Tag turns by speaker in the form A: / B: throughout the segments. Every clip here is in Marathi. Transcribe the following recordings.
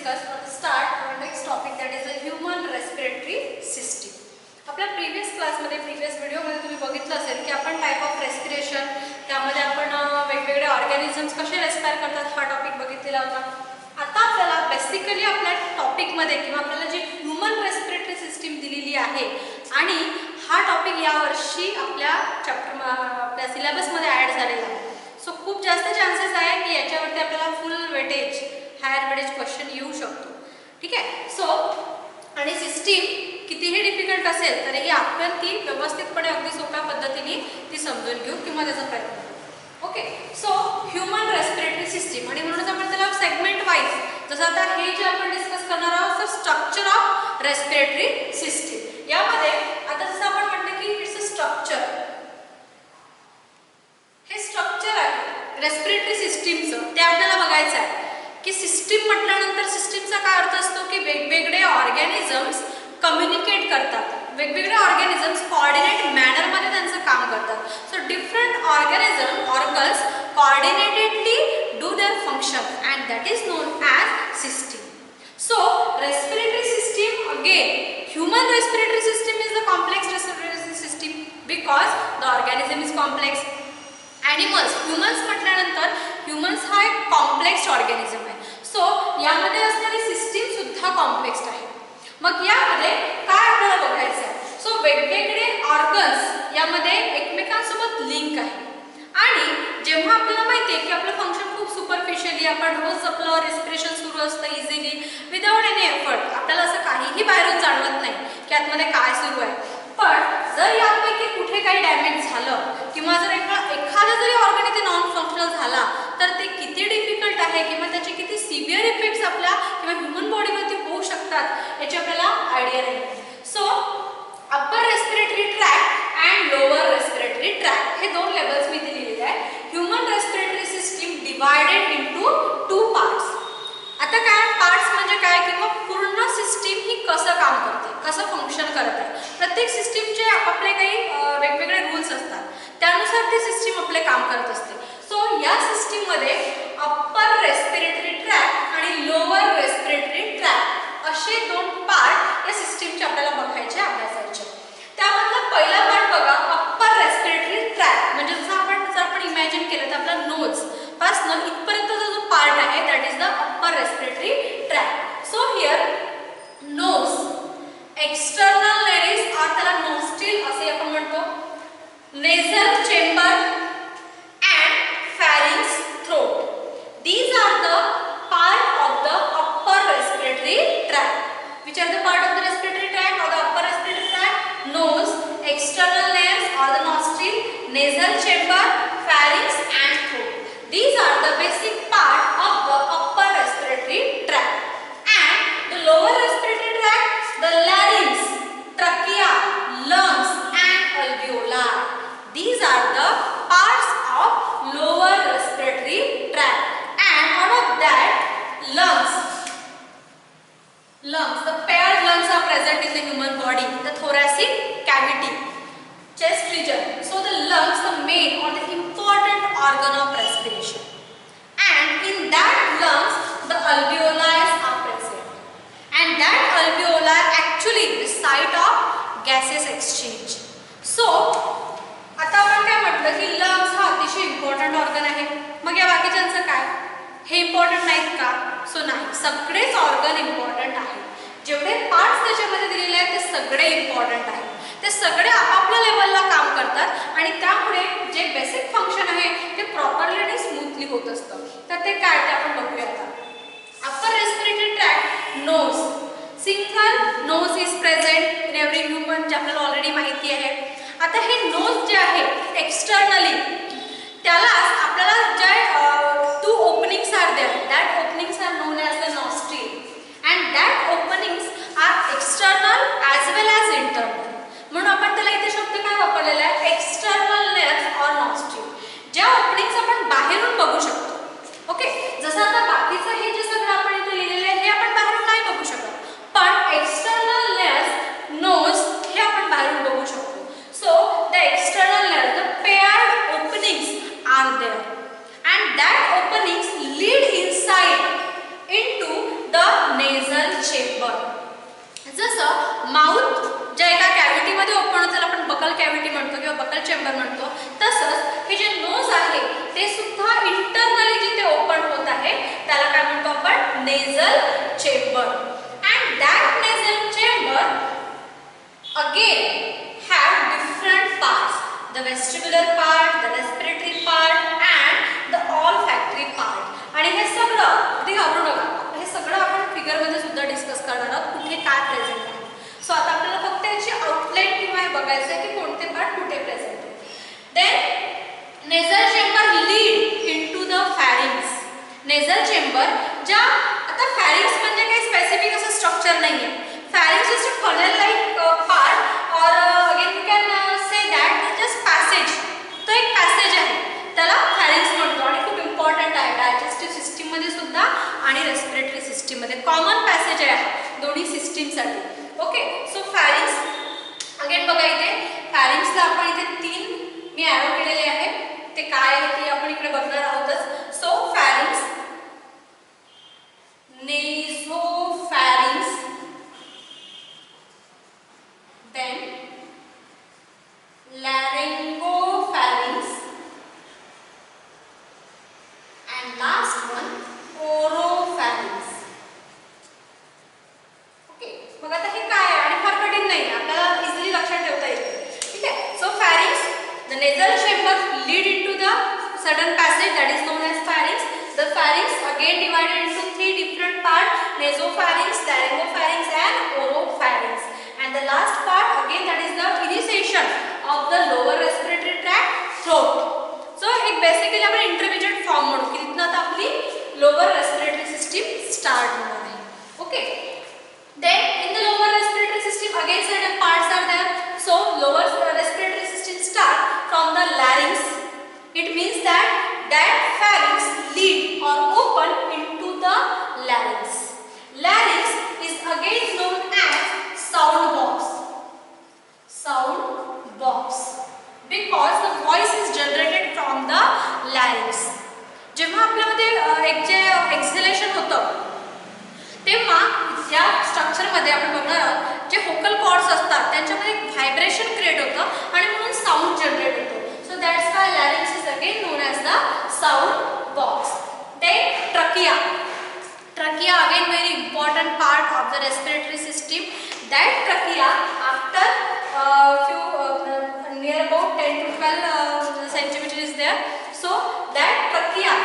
A: discuss or start our next topic, that is the human respiratory system. आपल्या प्रीवियस क्लासमध्ये प्रीवियस व्हिडिओमध्ये तुम्ही बघितलं असेल की आपण टाइप ऑफ रेस्पिरेशन, त्यामध्ये आपण वेगवेगळे ऑर्गॅनिझम्स कसे रेस्पायर करतात हा टॉपिक बघितलेला होता. आता आपल्याला बेसिकली आपल्या टॉपिकमध्ये किंवा आपल्याला जी ह्यूमन रेस्पिरेटरी सिस्टीम दिलेली आहे आणि हा टॉपिक यावर्षी आपल्या आपल्या सिलेबसमध्ये ॲड झालेला आहे. सो खूप जास्त चान्सेस आहे की याच्यावरती आपल्याला full weightage higher weightage question येऊ शकतो. ठीक आहे. सो आणि सिस्टीम कितीही डिफिकल्ट असेल तरीही आपण ती व्यवस्थितपणे अगदी सोप्या पद्धतीने ती समजून घेऊ किंवा त्याचा प्रयत्न करू. Okay. So human respiratory system आणि म्हणूनच आपण त्याला सेगमेंट वाईज, जसं आता हे जे आपण डिस्कस करणार आहोत तर स्ट्रक्चर ऑफ रेस्पिरेटरी सिस्टीम, यामध्ये आता जसं आपण म्हणतो की इट्स अ स्ट्रक्चर, हे स्ट्रक्चर आहे रेस्पिरेटरी सिस्टीमचं, ते आपल्याला बघायचं आहे की सिस्टीम म्हटल्यानंतर सिस्टीमचा काय अर्थ असतो की वेगवेगळे ऑर्गॅनिझम्स कम्युनिकेट करतात, वेगवेगळे ऑर्गॅनिझम्स कोऑर्डिनेट मॅनरमध्ये त्यांचं काम करतात. So different organs coordinatedly do their function and that is known as system. So respiratory system, again human respiratory system is the complex respiratory system because the organism is complex. Animals, humans म्हटल्यानंतर ह्युमन्स हा एक कॉम्प्लेक्स ऑर्गॅनिझम आहे. सो यामध्ये असणारी सिस्टीम सुद्धा कॉम्प्लेक्स आहे. मग यामध्ये काय आपल्याला बघायचं आहे, सो वेगवेगळे ऑर्गन्स यामध्ये एकमेकांसोबत लिंक आहे आणि जेव्हा आपल्याला माहिती आहे की आपलं फंक्शन खूप सुपरफिशियली, आपण रोज आपलं रेस्पिरेशन सुरू असतं इझिली विदाउट एनी एफर्ट, आपल्याला असं काहीही बाहेरून जाणवत नाही की आतमध्ये काय सुरू आहे. पण जर यापैकी कुठे काही डॅमेज झालं किंवा जर एखादा जरी ऑर्गन इथे नॉन फंक्शनल झाला तर ते किती डिफिकल्ट आहे किंवा त्याचे किती सिव्हिअर इफेक्ट्स आपल्या किंवा ह्युमन बॉडीवरती होऊ शकतात याची आपल्याला आयडिया नाही. So upper respiratory track and lower respiratory track हे दोन लेवल्स मी दिलेले आहे. Human respiratory system divided into 2 parts. आता काय पार्ट्स म्हणजे काय, किंवा पूर्ण सिस्टीम ही कसं काम करते, कसं फंक्शन करत आहे. प्रत्येक सिस्टीमचे आपापले काही वेगवेगळे रूल्स असतात, त्यानुसार ती सिस्टीम आपले काम करत असते. सो या सिस्टीममध्ये अप्पर रेस्पिरेटरी ट्रॅक आणि लोअर रेस्पिरेटरी ट्रॅक असे 2 पार्ट या सिस्टीमचे आपल्याला बघायचे, अभ्यासायचे. त्यामधला पहिला पार्ट बघा, अप्पर रेस्पिरेटरी ट्रॅक म्हणजे जर आपण इमॅजिन केलं तर आपला नोज पासून इथपर्यंतचा जो पार्ट आहे that is the upper respiratory tract. So here nose, external layers or त्याला नोस्ट्रिल असे आपण म्हणतो, nasal chamber and pharynx throat, these are the part of the upper respiratory tract. Which are the part of the respiratory tract or the upper respiratory tract? Nose, external layers or the nostril, nasal chamber, pharynx and throat. These are the basic part of the upper respiratory tract. And the lower respiratory tract, the larynx, trachea, lungs and alveoli. These are the parts of lower respiratory tract. And out of that, lungs, the paired lungs are present in the human body, the thoracic cavity, chest region. So the lungs, the main or the important organ of respiration, and in that lungs the alveoli are present, and that alveoli actually the site of gaseous exchange. So आता आपण काय म्हटलं की lungs हा अतिशय इम्पॉर्टंट ऑर्गन आहे. मग या बाकीच्यांचं काय, हे इम्पॉर्टंट नाहीत का? सो नाही, सगळेच ऑर्गन इम्पॉर्टंट आहेत. जेवढे पार्ट्स त्याच्यामध्ये दिलेले आहेत ते सगळे इम्पॉर्टंट आहेत. ते सगळे आपापल्या लेवलला काम करतात आणि त्यामुळे जे बेसिक फंक्शन आहे ते प्रॉपरली आणि स्मूथली होत असतं. तर ते काय ते आपण बघूया आता. Upper respiratory tract, nose, single nose is present in every human, जे आपल्याला ऑलरेडी माहिती आहे. आता हे नोज जे आहे एक्सटर्नली, त्याला आपल्याला ज्या 2 openings are there, that openings are known as the nostril and that openings are external as well as internal. म्हणून आपण त्याला इथे शब्द काय वापरलेला आहे, एक्सटर्नल लेयर्स ऑर नॉस्ट्रिल, ज्या ओपनिंग्स आपण बाहेरून बघू शकतो. ओके. जसं आता बाकीचं हे जे सगळं आपण इथे लिहिलेलं आहे हे आपण बाहेरून नाही बघू शकत, पण एक्सटर्नल लेयर्स, नोज, हे आपण बाहेरून बघू शकतो. So the external layer, the paired again have different parts, the vestibular part, the respiratory part and the olfactory part. आणि हे सगळं अगदी घाबरू नका, हे सगळं आपण फिगर मध्ये सुद्धा डिस्कस करणार आहोत कुठे काय प्रेझेंट आहे. सो आता आपल्याला फक्त याची आउटलाईन किंवा हे बघायचं आहे की कोणते पार्ट कुठे प्रेझेंट आहे. Then nasal chamber lead into the pharynx. Nasal chamber ज्या, आता फॅरिंग्स म्हणजे काही स्पेसिफिक असं स्ट्रक्चर नाहीये. Pharynx is a funnel like part or again you can say that just passage. तो एक पॅसेज आहे, त्याला फॅरिंग्स म्हणतो आणि खूप इम्पॉर्टंट आहे डायजेस्टिव्ह सिस्टीम मध्ये सुद्धा आणि रेस्पिरेटरी सिस्टीम मध्ये. कॉमन पॅसेज आहे दोन्ही सिस्टीमसाठी. ओके, सो फॅरिंग्स अगेन बघा इथे फॅरिंग्सला आपण इथे 3 मी ॲरो केलेले आहे. ते काय आहे ते आपण इकडे बघणार आहोतच. So pharynx, nasopharynx, then laryngopharynx and last one oropharynx. Okay, मग आता हे काय आहे आणि फार कठीण नाही, आपल्याला इझिली लक्षात ठेवता येईल. ठीक आहे. So pharynx, the nasal chamber lead into the sudden passage that is known as pharynx. The pharynx again divided into 3 different parts, nasopharynx, laryngopharynx and oropharynx. And the last part again that is the initiation of the lower respiratory tract, throat. So एक बेसिकली आपण इंटरमिजिएट फॉर्म म्हणू की तिथनं आता आपली लोअर रेस्पिरेटरी सिस्टीम स्टार्ट होणार आहे. Okay, then in the lower respiratory system again certain parts are there. So lower respiratory system start from the larynx. It means that pharynx lead or open into the larynx. Larynx is again known as sound box. Sound box because the voice is generated from the larynx. जेव्हा आपल्यामध्ये एक जे एक्झलेशन होतं तेव्हा या स्ट्रक्चर मध्ये आपण बघणार आहोत जे व्होकल कॉर्ड्स असतात त्यांच्यामध्ये एक व्हायब्रेशन क्रिएट होतं आणि म्हणून साऊंड जनरेट होतो. So that's why larynx is again known as the sound box. Then trachea. Trachea again very important part of the respiratory system. That trachea after near about 10 to 12 centimeter is there. So that trachea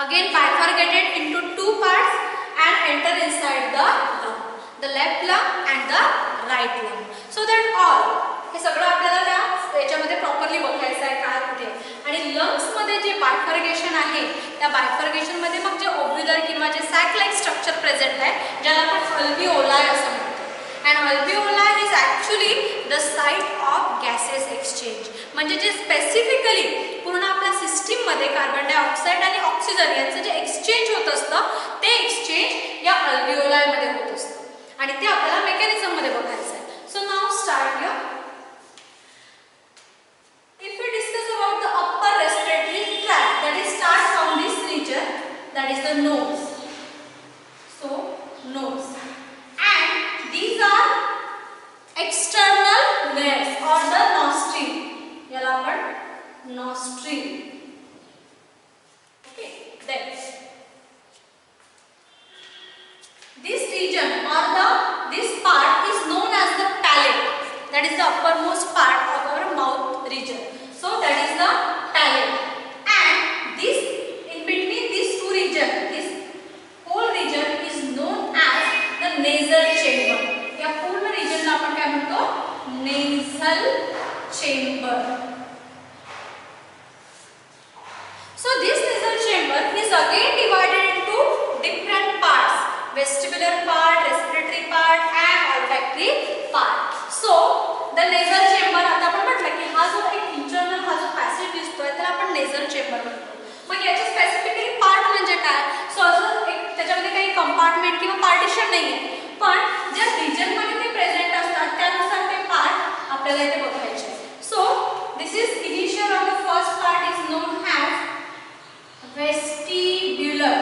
A: again bifurcated into 2 parts and enter inside the lung, the left lung and the right lung. So that all हे सगळं आपल्याला त्या याच्यामध्ये प्रॉपरली बघायचं आहे काय कुठे. आणि लंग्स मध्ये जे बायफर्गेशन आहे त्या बायफर्गेशन मध्ये मग जे ओव्ह्युलर किंवा जे सॅक लाईक स्ट्रक्चर प्रेझेंट आहे ज्याला आपण अल्व्हिओलाय असं म्हणतो. And alveoli is actually the site of gases exchange. म्हणजे जे स्पेसिफिकली पूर्ण आपल्या सिस्टीममध्ये कार्बन डायऑक्साईड आणि ऑक्सिजन यांचं जे एक्सचेंज होत असतं ते एक्सचेंज या अल्व्हिओलायमध्ये होत असतं आणि ते आपल्याला मेकॅनिझममध्ये बघायचं आहे. So now start here. If we discuss about the upper respiratory tract, that is start from this region, that is the nose. So nose, and these are external nares or the nostril. याला आपण nostril. Okay. Then this region or this part is known as the palate. That is the uppermost part of our mouth region. So that is the palate. And this in between these 2 regions, this whole region is known as the nasal chamber. या पूर्ण region ला आपण काय म्हणतो? Nasal chamber. So this nasal chamber is again divided into different parts: vestibular part, respiratory part and olfactory part. So the nasal chamber, आता आपण म्हटलं की हा जो एक इंटरनल हा जो पॅसेज दिसतोय त्याला आपण नेझल चेंबर म्हणतो. मग याचे स्पेसिफिकली पार्ट म्हणजे काय? सो अजून एक त्याच्यामध्ये काही कंपार्टमेंट किंवा पार्टिशन नाहीये, पण ज्या रिजन मध्ये ते प्रेझेंट असतात त्यानुसार ते पार्ट आपल्याला इथे बघायचे. So this is initial of the first part is known as vestibular.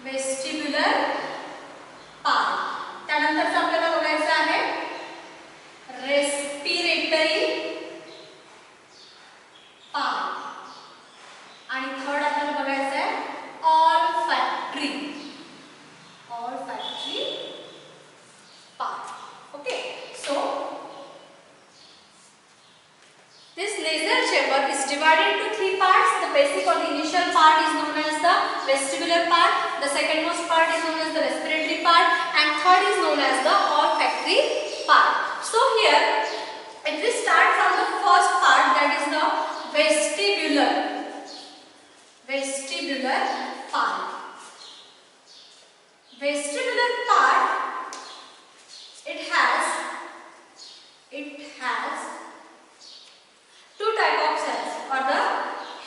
A: Vestibular part. त्यानंतरचं आपल्याला बघायचं आहे रेस्पिरेटरी पार्ट आणि थर्ड आपल्याला बघायचं आहे olfactory. Olfactory part. Okay. nasal chamber is divided into three parts. The basic or the initial part is known as the vestibular part. The secondmost part is known as the respiratory part, and third is known as the olfactory part. So here, if we start from the first part, that is the vestibular part. Vestibular part, it has two type of cells, or the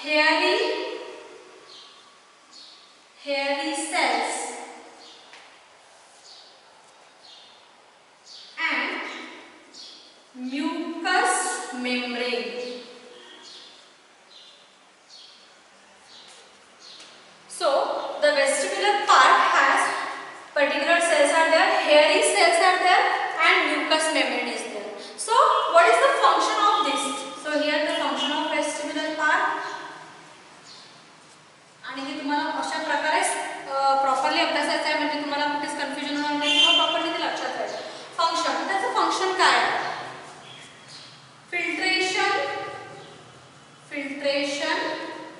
A: hairy cells and mucous membrane. So the vestibular part has particular cells are there, hairy cells are there, and mucous membrane is there. So what is the function of this? So here the function of vestibular part, आणि हे तुम्हाला अशा प्रकारे प्रॉपर्ली अभ्यासायचं आहे, म्हणजे तुम्हाला कुठेच कन्फ्युजन होणार नाही, किंवा प्रॉपर्ली ते लक्षात राहील. फंक्शन, त्याचं फंक्शन काय आहे? फिल्ट्रेशन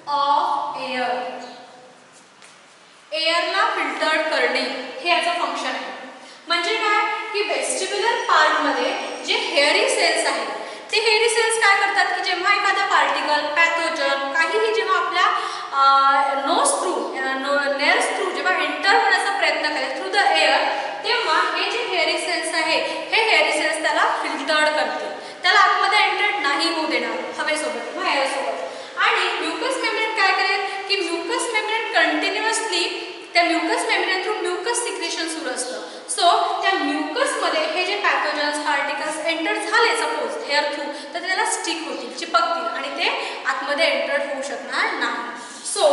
A: ऑफ एअर, एअरला फिल्टर्ड करणे, हे याचं फंक्शन आहे. म्हणजे काय की वेस्टिब्युलर पार्ट मध्ये जे हेअरी सेल्स आहेत, ते हेअरी सेल्स काय करतात की जेव्हा एखादा पार्टिकल, पॅथोजन, काहीही जेव्हा आपल्या नोज थ्रू, नेल्स थ्रू जेव्हा एंटर होण्याचा प्रयत्न करेल थ्रू द एअर, तेव्हा हे जे हेअरी सेल्स आहे, हे हेअरी सेल्स त्याला फिल्टर्ड करतील, त्याला आतमध्ये एंटर नाही होऊ देणार हवेसोबत किंवा एअरसोबत. आणि म्युकस मेम्ब्रेन काय करेल की म्युकस मेम्ब्रेन कंटिन्युअसली त्या mucous membrane through mucus secretion सुरू असतं. सो त्या म्युकसमध्ये हे जे पॅथोजन्स, पार्टिकल्स एंटर झाले सपोज एअर थ्रू, तर त्याला स्टिक होतील, चिपकतील, आणि ते आतमध्ये एंटर होऊ शकणार नाही. So,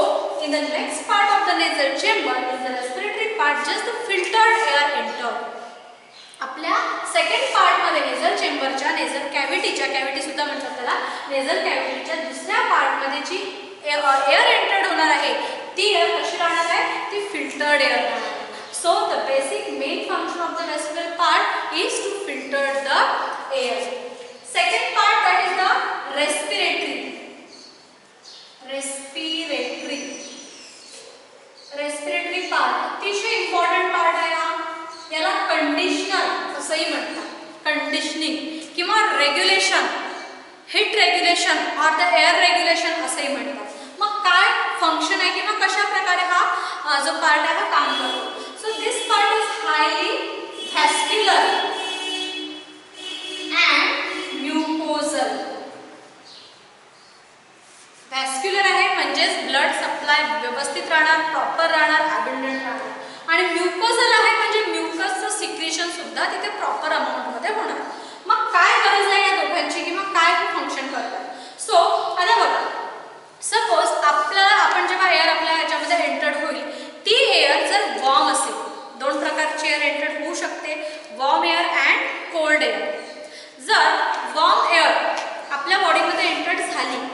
A: in the next part of the nasal chamber, in the respiratory part, just the filtered air entered. आपल्या सेकंड पार्ट मध्ये नेझल चेंबरच्या, नेझल कॅव्हिटीच्या, कॅव्हिटी सुद्धा म्हणतात त्याला, नेझल कॅव्हिटीच्या दुसऱ्या पार्ट मध्ये जी एअर एंटर्ड होणार आहे, ती एअर कशी राहणार आहे? ती फिल्टर्ड एअर राहणार आहे. So, the basic main function of the respiratory part is to filter the air. Second part, that is the respiratory part, अतिशय इम्पॉर्टंट पार्ट आहे हा. याला कंडिशनर असंही म्हणतात, कंडिशनिंग किंवा रेग्युलेशन, हिट रेग्युलेशन और द एअर रेग्युलेशन असंही म्हणतात. मग काय फंक्शन आहे किंवा कशा प्रकारे हा जो पार्ट आहे हा काम करतो? So this part is highly vascular and mucosal. Vascular आहे म्हणजेच ब्लड सप्लाय व्यवस्थित राहणार, प्रॉपर राहणार, अबंडंट राहणार, आणि म्युकोजल आहे म्हणजे म्युकसचं सिक्रेशन सुद्धा तिथे प्रॉपर अमाऊंटमध्ये होणार. मग काय गरज आहे या दोघांची किंवा काय फंक्शन करतात? सो आता बघा, सपोज आपण जेव्हा एअर आपल्या ह्याच्यामध्ये एंटर्ड होईल, ती एअर जर वॉर्म असेल, दोन प्रकारची एअर एंटर्ड होऊ शकते, warm air and cold air. जर वॉर्म एअर आपल्या बॉडीमध्ये एंटर्ड झाली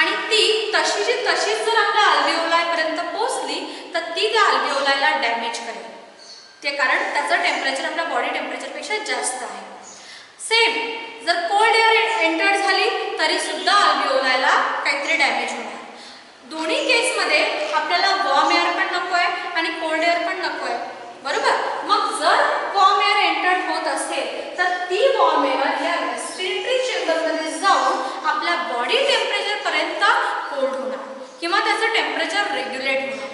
A: आणि ती तशीच जर आपल्या अल्व्हेओलायपर्यंत पोहोचली, तर ती त्या अल्व्हेओलायला डॅमेज करेल, ते कारण त्याचं टेम्परेचर आपल्या बॉडी टेम्परेचरपेक्षा जास्त आहे. सेम जर कोल्ड एअर एंटर्ड झाली तरी सुद्धा अल्व्हेओलायला काहीतरी डॅमेज होणार. दोन्ही केसमध्ये आपल्याला वॉर्म एअर पण नको आहे आणि कोल्ड एअर पण नको आहे, बरोबर? मग जर वॉर्म एअर एंटर्ड होत असेल तर ती वॉर्म एअर या रेस्पिरेटरी चेंबरमध्ये जाऊन आपल्या बॉडी टेम्परेचर पर्यंत कोल्ड होणार किंवा त्याचं टेम्परेचर रेग्युलेट होणार.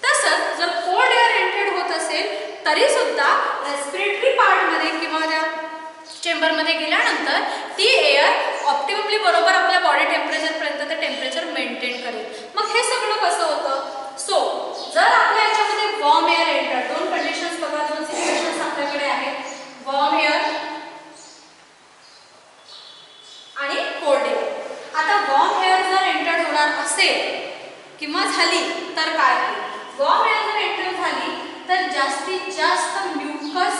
A: तसंच जर कोल्ड एअर एंटर्ड होत असेल तरी सुद्धा रेस्पिरेटरी पार्टमध्ये किंवा त्या चेंबरमध्ये गेल्यानंतर ती एअर ऑप्टिममली बरोबर आपल्या बॉडी टेम्परेचरपर्यंत ते टेम्परेचर मेंटेन करेल. मग हे सगळं कसं होतं? सो जर आपल्या याच्यामध्ये वॉर्म एअर एंटर, दोन कंडिशन्स बघा, दोन सिच्युएशन्स आपल्याकडे आहेत, वॉर्म एअर आणि कोल्ड एअर. आता वॉर्म एअर जर एंटर होणार असेल किंवा झाली तर काय होईल? वॉर्म एअर जर एंटर झाली तर जास्तीत जास्त म्युकस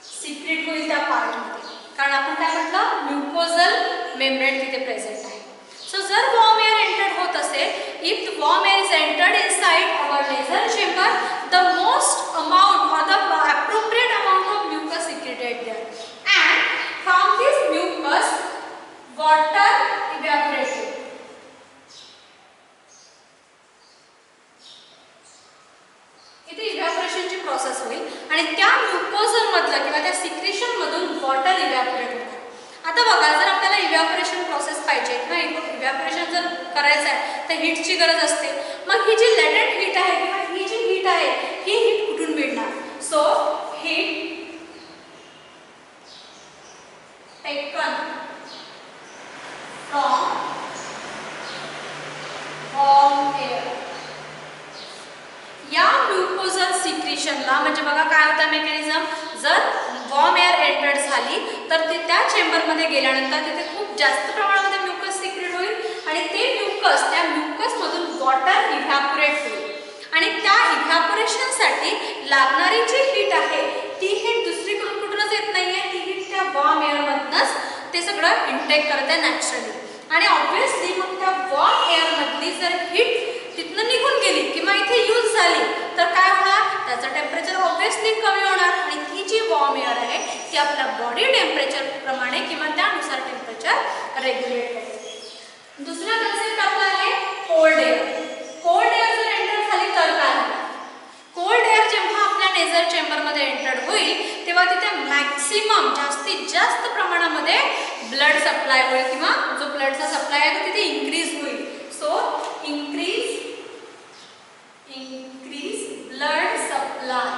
A: सिक्रेट होईल त्या पार्टमध्ये, कारण आपण काय म्हटलं, म्युकोजल मेम्ब्रेन तिथे प्रेझेंट आहे. सो जर वॉर्म एअर एंटर्ड होत असेल, if the warm air is entered inside our nasal chamber, the most amount or the appropriate amount of mucus secreted there, and from this mucus water evaporates मधलं किंवा त्या सिक्रेशन मधून वॉटर इव्हॅपोरेट होतं. आता बघा, जर आपल्याला इव्हॅपोरेशन प्रोसेस पाहिजे किंवा इव्हॅपोरेशन जर करायचं आहे तर हीटची गरज असते. मग ही जी लेटेंट हीट आहे किंवा ही जी हीट आहे ही हीट कुठून मिळणार? So heat taken from warm air. या म्युकोजल सिक्रेशनला म्हणजे बघा काय होतं मेकॅनिझम, जर वॉर्म एअर एंटर झाली तर ते त्या चेंबरमध्ये गेल्यानंतर तिथे खूप जास्त प्रमाणामध्ये म्युकस सिक्रेट होईल आणि ते म्युकस त्या म्युकसमधून वॉटर इव्हॅपोरेट होईल आणि त्या इव्हॅपोरेशनसाठी लागणारी जी हीट आहे ती हीट दुसरीकडून कुठूनच येत नाही आहे, ती हीट त्या वॉर्म एअरमधनंच ते सगळं इंटेक करत आहे नॅचरली. आणि ऑब्व्हियसली मग त्या वॉर्म एअरमधली जर हीट तिथनं निघून गेली किंवा इथे यूज झाली तर काय होणार, त्याचं टेम्परेचर ऑब्व्हियसली कमी होणार आणि ती जी वॉर्म एअर आहे ती आपल्या बॉडी टेम्परेचर प्रमाणे किंवा त्यानुसार टेम्परेचर रेग्युलेट करते. दुसरा कन्सेप्ट आपला आहे कोल्ड एअर. कोल्ड एअर जर एंटर झाली तर काय होणार? कोल्ड एअर जेव्हा आपल्या नेझल चेंबरमध्ये एंटर होईल तेव्हा तिथे मॅक्सिमम जास्तीत जास्त प्रमाणामध्ये ब्लड सप्लाय होईल किंवा जो ब्लडचा सप्लाय आहे तो तिथे इन्क्रीज होईल. सो increase blood supply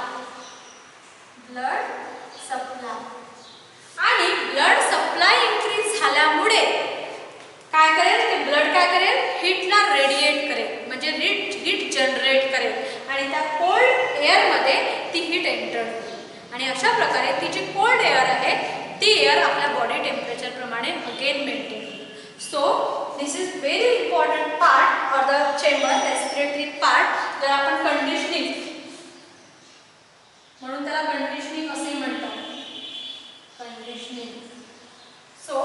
A: आणि ब्लड सप्लाय इन्क्रीज झाल्यामुळे काय करेल, ते ब्लड काय करेल, हीटला रेडिएट करेल म्हणजे हीट जनरेट करेल आणि त्या कोल्ड एअरमध्ये ती हीट एंटर होईल आणि अशा प्रकारे ती जी कोल्ड एअर आहे ती एअर आपल्या बॉडी टेम्परेचर प्रमाणे अगेन मेंटेन होईल. So this is very important part or the chamber respiratory part. जर आपण कंडिशनिंग म्हणून त्याला कंडिशनिंग असे म्हणतात, conditioning. So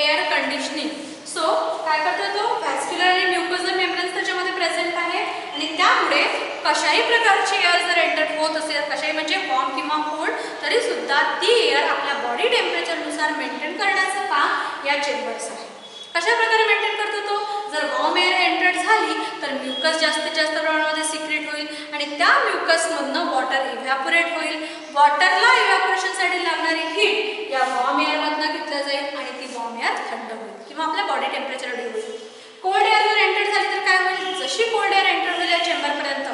A: air conditioning. So काय करतो तो व्हॅस्क्युलर आणि म्युकोजल मेम्ब्रेन्स त्याच्यामध्ये प्रेझेंट आहे आणि त्यामुळे कशाही प्रकारची एअर जर एंटर होत असेल, कशाही म्हणजे वॉर्म किंवा कोल्ड, तरी सुद्धा ती एअर आपल्या बॉडी टेम्परेचरनुसार मेंटेन करण्याचं काम या चेंबर्स आहे. कशा प्रकारे मेंटेन करतो तो, जर वॉर्म एअर एंटर झाली तर म्युकस जास्तीत जास्त प्रमाणामध्ये सिक्रेट होईल आणि त्या म्युकसमधनं वॉटर इव्हॅपोरेट होईल. वॉटरला इव्हॅपोरेशनसाठी लागणारी हीट या वॉर्म एअरमधनं घेतलं जाईल आणि ती वॉर्म एअर थंड होईल किंवा आपल्या बॉडी टेम्परेचर रेडी होईल. कोल्ड एअर जर एंटर झाली तर काय होईल, जशी कोल्ड एअर एंटर होईल या चेंबरपर्यंत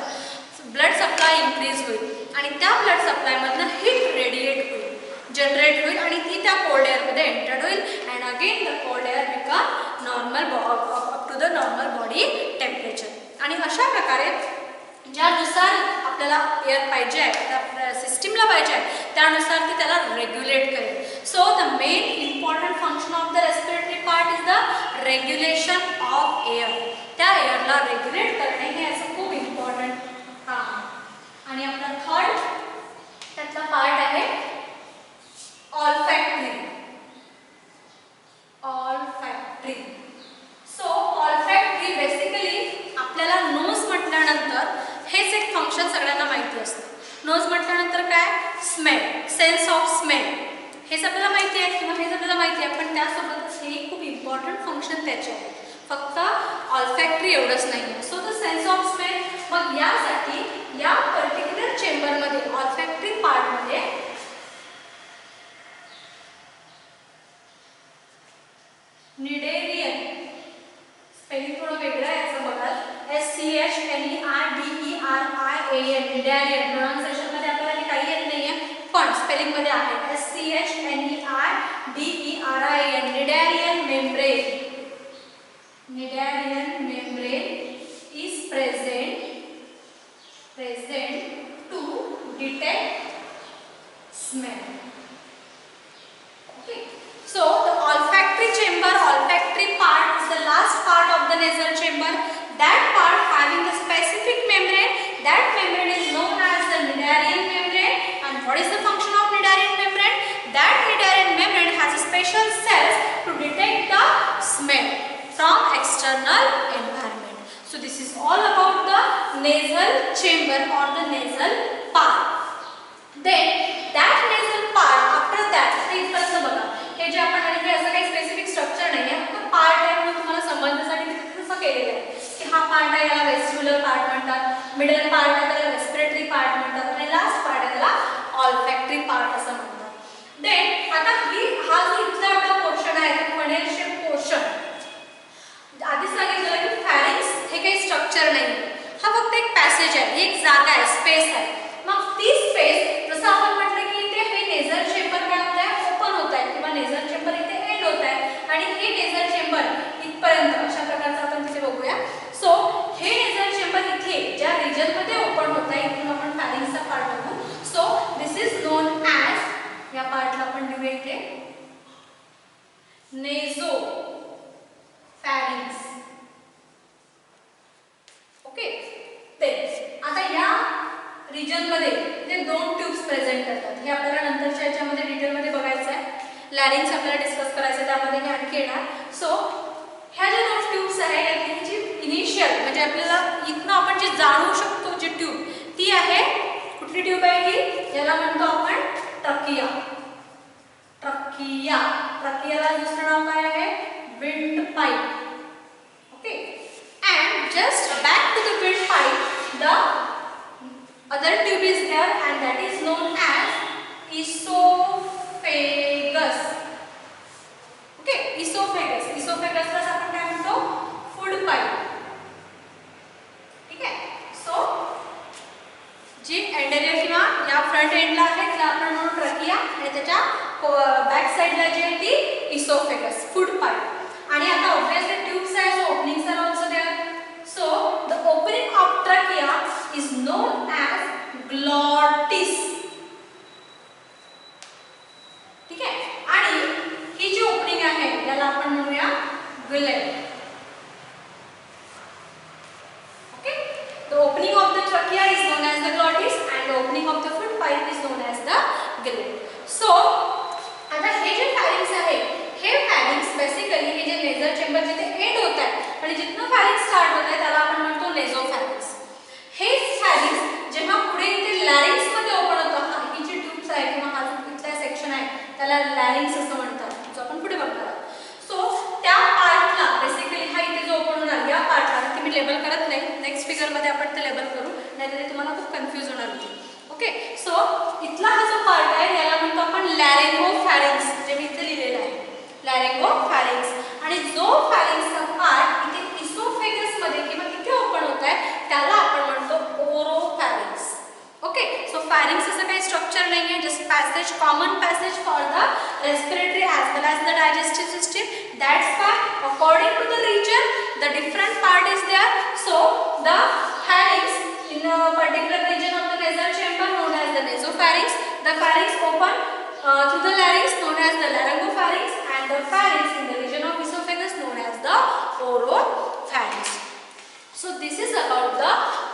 A: ब्लड सप्लाय इन्क्रीज होईल आणि त्या ब्लड सप्लायमधनं हीट रेडिएट होईल, जनरेट होईल आणि ती त्या कोल्ड एअरमध्ये एंटर होईल and again the cold air become normal up to the normal body temperature. आणि अशा प्रकारे ज्यानुसार आपल्याला एअर पाहिजे आहे, त्या सिस्टीमला पाहिजे आहे त्यानुसार ती त्याला रेग्युलेट करेल. So the main important function of the respiratory part is the regulation of air. त्या एअरला रेग्युलेट करणे हे असं खूप इम्पॉर्टंट काम आहे. आणि आपला थर्ड त्यातला पार्ट आहे olfactory. Olfactory. So olfactory basically आपल्याला नोज म्हटल्यानंतर हेच एक फंक्शन सगळ्यांना माहिती असतं. नोज म्हटल्यानंतर काय, स्मेल, सेन्स ऑफ स्मेल, हेच आपल्याला माहिती आहे किंवा हेच आपल्याला माहिती आहे, पण त्यासोबतच हे खूप इम्पॉर्टंट फंक्शन त्याचे आहे. फक्त ऑल्फॅक्टरी एवढंच नाही आहे. So the sense of smell. मग यासाठी या पर्टिक्युलर चेंबरमध्ये ऑल्फॅक्टरी पार्टमध्ये निडेरियन, स्पेलिंग थोडं वेगळं आहे याचं बघाल, SCHNERDERIAN, निडेरियन. प्रोनाउन्सिएशनमध्ये आपल्याला हे काही येत नाही आहे पण स्पेलिंगमध्ये आहे SCHNERDERIAN, cnidarian membrane. Cnidarian membrane is present to detect smell. Okay. So the olfactory chamber, olfactory part is the last part of the nasal chamber. That part having the specific membrane. That membrane is known as the Cnidarian membrane. And what is the function of Cnidarian membrane? That Cnidarian membrane has a special cells to detect the smell from external environment. So this is all about the nasal chamber or the nasal part. Then that nasal part after that इथपर्यंत बघा, हे जे आपण आणि हे असं काही स्पेसिफिक स्ट्रक्चर नाही आहे, फक्त पार्ट आहे म्हणून तुम्हाला समजण्यासाठी तसं केलेलं आहे की हा पार्ट आहे याला वेस्टिब्युलर पार्ट म्हणतात, मिडल पार्ट आहे त्याला रेस्पिरेटरी पार्ट म्हणतात आणि लास्ट पार्ट आहे त्याला ऑल्फॅक्टरी पार्ट असं म्हणतात. हा जो इथला आपला पोर्शन आहे फनेल शेप पोर्शन, आधी सांगितलं की फॅरिंक्स हे काही स्ट्रक्चर नाही, हा फक्त एक पॅसेज आहे, एक जागा आहे, स्पेस आहे. मग ती स्पेस जसं आपण म्हटलं की इथे हे नेझल चेंबर काय होत आहे, ओपन होत आहे किंवा नेझल चेंबर इथे एंड होत आहे आणि हे नेझल चेंबर इथपर्यंत अशा प्रकारचं आपण तिथे बघूया. सो हे नेझल चेंबर इथे ज्या रिजन मध्ये ओपन होत आहे इथून आपण फॅरिंक्सचा पार्ट बघू. So this is known as, या पार्टला आपण लिहूया इथे नेझो फॅरिंक्स. ओके, ते आता या रिजन मध्ये ते दोन ट्यूब्स प्रेझेंट करतात. हे आपल्याला नंतरच्या याच्यामध्ये डिटेलमध्ये बघायचं आहे. लॅरिंग्स आपल्याला डिस्कस करायचं, त्यामध्ये हे आणखी येणार. सो ह्या ज्या दोन ट्यूब्स आहेत याची इनिशियल म्हणजे आपल्याला इथनं आपण जे जाणू शकतो जी ट्यूब ती आहे, कुठली ट्यूब आहे ही, याला म्हणतो आपण ट्रकिया. ट्रकिया, ट्रकियाला दुसरं नाव काय आहे, wind pipe. Okay, and just back to the windpipe, the other tube is there and that is known as esophagus. Okay, esophagus. Esophagus ला आपण काय म्हणतो, फूड पाईप. ठीक आहे. सो जी एंडेरियर किंवा या फ्रंट एंडला आहे त्याला आपण म्हणू ट्रकिया आणि त्याच्या बॅक साइडला जी आहे ती esophagus, फूड पाईप. आणि आता ऑब्वियसली ट्यूब्स आहे, so openings are also there. So the opening of trachea is known as glottis. ठीक आहे. आणि ही जी ओपनिंग आहे याला आपण म्हणूया gullet. Okay, the opening of the trachea is known as the glottis and the opening of the food pipe is known as the gullet. So आता हे जे फॅरिंक्स आहे, हे फॅरिंक्स बेसिकली हे जे नेझल चेंबर जिथे एंड होत आहे आणि जिथनं फॅरिंक्स स्टार्ट होत आहे त्याला आपण म्हणतो नेझोफॅरिंक्स. हे फॅरिंक्स जेव्हा पुढे इथे लॅरिंक्स मध्ये ओपन होतं, हा ही जी ट्यूब्स आहे किंवा हा जो इथला सेक्शन आहे त्याला लॅरिंक्स असं म्हणतात, जो आपण पुढे बघणार आहोत. सो त्या पार्टला बेसिकली हा इथे जो ओपन होणार या पार्टला, ते मी लेबल करत नाही, नेक्स्ट फिगरमध्ये आपण ते लेबल करू, नाहीतर ते तुम्हाला खूप कन्फ्यूज होणार होते. ओके, सो इथला हा जो पार्ट आहे याला म्हणतो आपण लॅरिंगोफॅरिंक्स, जे मी इथे लिहिलेलं आहे लॅरिंगोफॅरिंक्स. आणि जो फॅरिंक्सचा पार्ट इथे इसोफेगस मध्ये किंवा इथे ओपन होत आहे त्याला आपण म्हणतो ओरोफॅरिंक्स. ओके, सो फॅरिंक्स असं काही स्ट्रक्चर नाही आहे, just passage, common passage for the respiratory as well as the digestive system. That's why according to the reason the different part is there. So the pharynx in a particular region of the nasal chamber known as the nasopharynx, the pharynx open through the larynx known as the laryngopharynx and the pharynx in the region of esophagus known as the oropharynx. So this is about the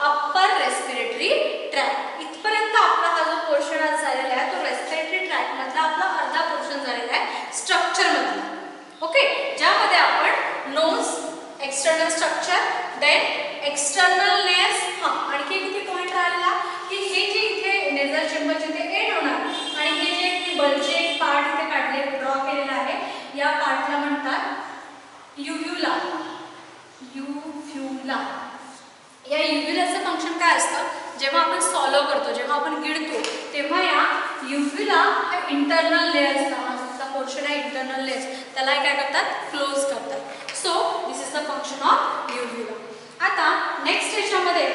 A: upper respiratory tract. इथपर्यंत आपला हा जो पोर्शन आज झालेला आहे तो रेस्पिरेटरी ट्रॅक्ट मधला आपला अर्धा पोर्शन झालेला आहे स्ट्रक्चर मधला. ओके, ज्यामध्ये आपण nose, external structure, then external layers, आणखी किती पॉइंट राहिला की हे जे इथे नेझल चेंबर जिथे एंड होणार आणि हे जे बलचे पार्ट इथे काढले ड्रॉ केलेला आहे या पार्टला म्हणतात युव्युला. युव्युला, या युव्युलाचं फंक्शन काय असतं, जेव्हा आपण सॉलो करतो, जेव्हा आपण गिळतो तेव्हा या युव्युला हा इंटरनल लेयर्स नावाचा पोर्शन आहे, इंटरनल लेयर्स, त्याला काय करतात, क्लोज करतात. So this is the function of uvula. आता नेक्स्ट याच्यामध्ये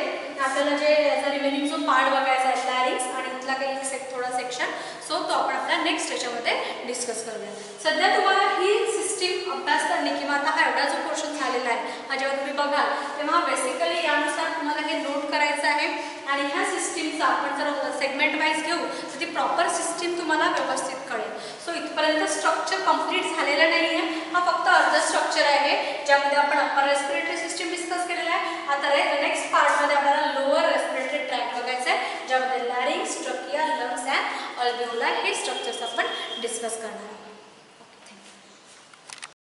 A: आपल्याला जे याचा रिमेनिंग जो पार्ट बघायचा आहे लॅरिंक्स आणि इथला काही थोडा सेक्शन, सो तो आपण आपल्या नेक्स्ट याच्यामध्ये डिस्कस करूया. सध्या तुम्हाला ही सिस्टीम अभ्यास करणे किंवा आता हा एवढा जो पोर्शन झालेला आहे हा जेव्हा तुम्ही बघाल तेव्हा बेसिकली यानुसार तुम्हाला हे नोट करायचं आहे आणि ह्या सिस्टीमचा आपण जर सेगमेंट वाईज घेऊ तर ती प्रॉपर सिस्टीम तुम्हाला व्यवस्थित कळेल. सो इथपर्यंत स्ट्रक्चर कंप्लीट झालेलं नाही आहे, हा फक्त अर्ध स्ट्रक्चर आहे ज्यामध्ये आपण अप्पर रेस्पिरेटरी सिस्टीम डिस्कस केलेलं आहे. आता नेक्स्ट पार्टमध्ये आपल्याला लोअर रेस्पिरेटरी ट्रॅक्ट बघायचं आहे ज्यामध्ये लॅरिंक्स, ट्रकिया, लंग्स अँड अल्व्हेओला हे स्ट्रक्चर्स आपण डिस्कस करणार आहोत.